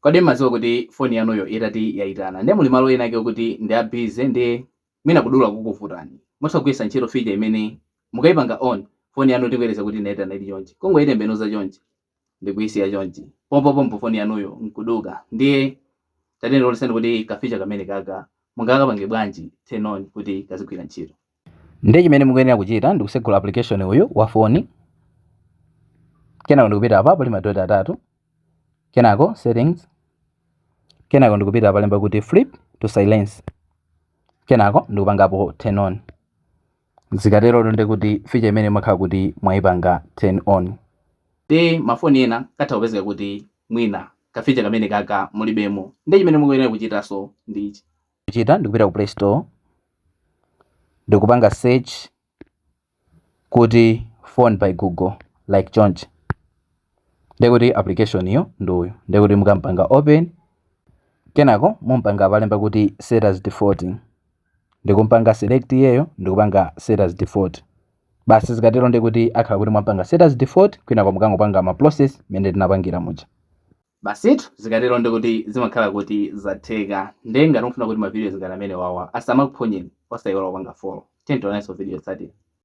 Kodi maziwa kuti phone yanuyo itati yayitana ndi muli malo ena ake kuti ndi busy ndi mwina kudula kukuvutani. Musagwisa ntchito feature imene mukayipanga on phone yanu tikuyereza kuti inayitana ili chonchi. Kungoyitembenuza chonchi ndi kuyisiya chonchi. Pompo phone yanuyo nkuduka. Ndiye tatene loleseni kuti ka feature kamene kaka mungakapange bwanji turn on kuti kazigwira ntchito. Ndiye chimene mukuyenera kuchita ndi kusegula application uyu wa phone. Kenako ndikupita apa pali madoti atatu. Kenako settings. Kenako ndikupita palemba kuti flip to silence. Kenako ndikupangapo turn on. Zikatero ndi kuti feature imene mwakhala kuti mwayipanga turn on. Ndi mafoni ena katha kupezeka kuti mwina ka feature kamene kaka mulibemo. Ndi chimene mukuyenera kuchita so ndi ichi. Kuchita ndikupita ku Play Store. Ndikupanga search kuti phone by Google like chonchi. Ndikuti application iyo ndoyo. Ndikuti mukampanga open. Kenako mumpanga palemba kuti set as default. Ndikumpanga select yeyo ndikupanga set as default. Basi zikatero ndikuti akhala kuti mwampanga set as default kwinako mukangopanga ma process mene tinapangira muja. Basitu zikatero ndikuti zimakhala kuti zatheka. Ndenga nofuna kuti ma videos ngati amene wawa asamakuphonyeni osayiwala kupanga follow. Tiye tionanso video yotsatira.